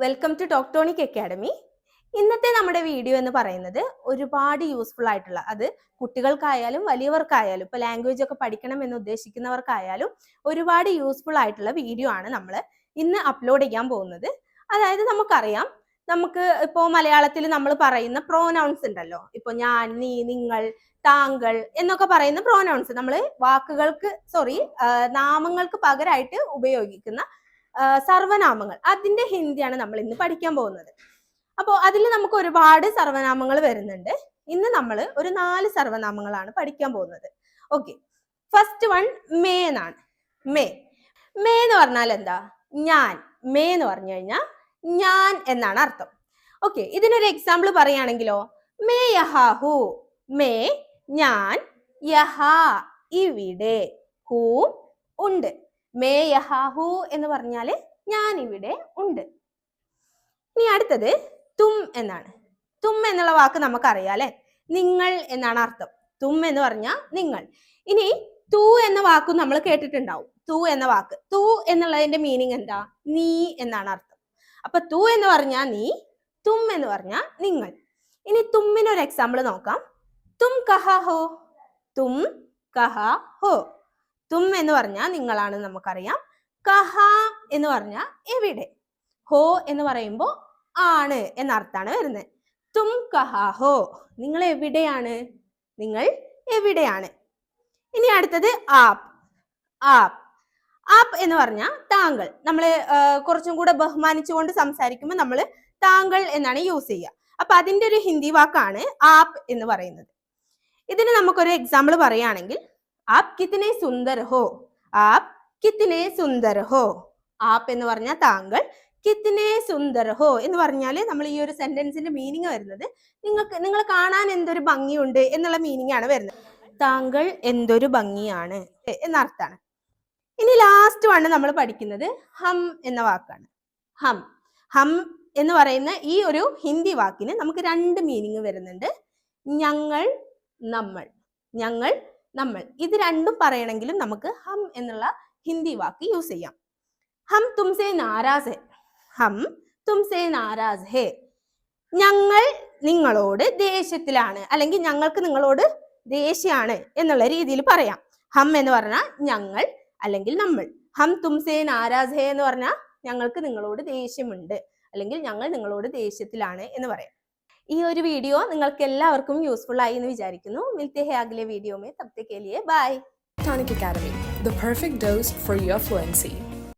Welcome to ടോക്ടോണിക് academy. ഇന്നത്തെ നമ്മുടെ video എന്ന് പറയുന്നത് ഒരുപാട് യൂസ്ഫുൾ ആയിട്ടുള്ള, അത് കുട്ടികൾക്കായാലും വലിയവർക്കായാലും ഇപ്പോൾ ലാംഗ്വേജ് ഒക്കെ പഠിക്കണം എന്ന് ഉദ്ദേശിക്കുന്നവർക്കായാലും ഒരുപാട് യൂസ്ഫുൾ ആയിട്ടുള്ള വീഡിയോ ആണ് നമ്മൾ ഇന്ന് അപ്ലോഡ് ചെയ്യാൻ പോകുന്നത്. അതായത് നമുക്കറിയാം, നമുക്ക് ഇപ്പോൾ മലയാളത്തിൽ നമ്മൾ പറയുന്ന പ്രോനൗൺസ് ഉണ്ടല്ലോ, ഇപ്പോൾ ഞാൻ, നീ, നിങ്ങൾ, താങ്കൾ എന്നൊക്കെ പറയുന്ന പ്രോനൗൺസ് നമ്മൾ നാമങ്ങൾക്ക് പകരമായിട്ട് ഉപയോഗിക്കുന്ന സർവനാമങ്ങൾ, അതിന്റെ ഹിന്ദിയാണ് നമ്മൾ ഇന്ന് പഠിക്കാൻ പോകുന്നത്. അപ്പോൾ അതിൽ നമുക്ക് ഒരുപാട് സർവനാമങ്ങൾ വരുന്നുണ്ട്. ഇന്ന് നമ്മൾ ഒരു 4 സർവനാമങ്ങളാണ് പഠിക്കാൻ പോകുന്നത്. ഓക്കെ, ഫസ്റ്റ് വൺ മേ എന്നാണ്. മേ മേ എന്ന് പറഞ്ഞാൽ എന്താ? ഞാൻ. മേ എന്ന് പറഞ്ഞു കഴിഞ്ഞാൽ ഞാൻ എന്നാണ് അർത്ഥം. ഓക്കെ, ഇതിനൊരു എക്സാമ്പിൾ പറയുകയാണെങ്കിലോ, മേ യഹാ ഹു. മേ ഞാൻ, യഹാ ഇവിടെ, ഹു ഉണ്ട്. മേ യഹാ ഹു എന്ന് പറഞ്ഞാല് ഞാൻ ഇവിടെ ഉണ്ട്. ഇനി അടുത്തത് തും എന്നാണ്. തും എന്നുള്ള വാക്ക് നമുക്കറിയാലേ, നിങ്ങൾ എന്നാണ് അർത്ഥം. തും എന്ന് പറഞ്ഞാൽ നിങ്ങൾ. ഇനി തു എന്ന വാക്കും നമ്മൾ കേട്ടിട്ടുണ്ടാവും. തു എന്ന വാക്ക്, തു എന്നുള്ളതിന്റെ മീനിങ് എന്താ? നീ എന്നാണ് അർത്ഥം. അപ്പൊ തു എന്ന് പറഞ്ഞാൽ നീ, തും എന്ന് പറഞ്ഞാൽ നിങ്ങൾ. ഇനി തുമ്മിനൊരു എക്സാമ്പിൾ നോക്കാം. തും കഹാ ഹോ. തും കഹാ ഹോ. തും എന്ന് പറഞ്ഞാൽ നിങ്ങളാണ് നമുക്കറിയാം. കഹ എന്ന് പറഞ്ഞാൽ എവിടെ. ഹോ എന്ന് പറയുമ്പോൾ ആണ് എന്നർത്ഥമാണ് വരുന്നത്. തും കഹാ ഹോ, നിങ്ങൾ എവിടെയാണ്, നിങ്ങൾ എവിടെയാണ്. ഇനി അടുത്തത് ആപ്പ്. ആപ്പ് ആപ്പ് എന്ന് പറഞ്ഞാൽ താങ്കൾ. നമ്മൾ കുറച്ചും കൂടെ ബഹുമാനിച്ചുകൊണ്ട് സംസാരിക്കുമ്പോൾ നമ്മൾ താങ്കൾ എന്നാണ് യൂസ് ചെയ്യുക. അപ്പൊ അതിന്റെ ഒരു ഹിന്ദി വാക്കാണ് ആപ്പ് എന്ന് പറയുന്നത്. ഇതിന് നമുക്കൊരു എക്സാമ്പിൾ പറയുകയാണെങ്കിൽ, ആപ്പ് കിത്തനെ സുന്ദർ ഹോ. ആപ്പ് കിത്തനെ സുന്ദർ ഹോ. ആപ്പ് എന്ന് പറഞ്ഞാൽ താങ്കൾ, കിത്തനെ സുന്ദർ ഹോ എന്ന് പറഞ്ഞാല് നമ്മൾ ഈ ഒരു സെന്റൻസിന്റെ മീനിങ് വരുന്നത് നിങ്ങൾ കാണാൻ എന്തൊരു ഭംഗിയുണ്ട് എന്നുള്ള മീനിങ് ആണ് വരുന്നത്. താങ്കൾ എന്തൊരു ഭംഗിയാണ് എന്നർത്ഥമാണ്. ഇനി ലാസ്റ്റ് വണ് നമ്മൾ പഠിക്കുന്നത് ഹം എന്ന വാക്കാണ്. ഹം. ഹം എന്ന് പറയുന്ന ഈ ഒരു ഹിന്ദി വാക്കിന് നമുക്ക് 2 മീനിങ് വരുന്നുണ്ട്. ഞങ്ങൾ, നമ്മൾ. ഞങ്ങൾ, നമ്മൾ. ഇത് രണ്ടും പറയണമെങ്കിലും നമുക്ക് ഹം എന്നുള്ള ഹിന്ദി വാക്ക് യൂസ് ചെയ്യാം. ഹം തുംസെ നാരാസ് ഹെ. ഹം തുംസെ നാരാസ് ഹെ. ഞങ്ങൾ നിങ്ങളോട് ദേഷ്യത്തിലാണ്, അല്ലെങ്കിൽ ഞങ്ങൾക്ക് നിങ്ങളോട് ദേഷ്യമാണ് എന്നുള്ള രീതിയിൽ പറയാം. ഹം എന്ന് പറഞ്ഞാൽ ഞങ്ങൾ അല്ലെങ്കിൽ നമ്മൾ. ഹം തുംസെ നാരാസ് ഹെ എന്ന് പറഞ്ഞാൽ ഞങ്ങൾക്ക് നിങ്ങളോട് ദേഷ്യമുണ്ട്, അല്ലെങ്കിൽ ഞങ്ങൾ നിങ്ങളോട് ദേഷ്യത്തിലാണ് എന്ന് പറയാം. ഈ ഒരു വീഡിയോ നിങ്ങൾക്ക് എല്ലാവർക്കും യൂസ്ഫുൾ ആയി എന്ന് വിചാരിക്കുന്നു. മിൽത്തെ ഹേ അഗലെ വീഡിയോ മേ. തബ് തക് കെ ലിയേ bye. Tonic Academy, the perfect dose for your fluency.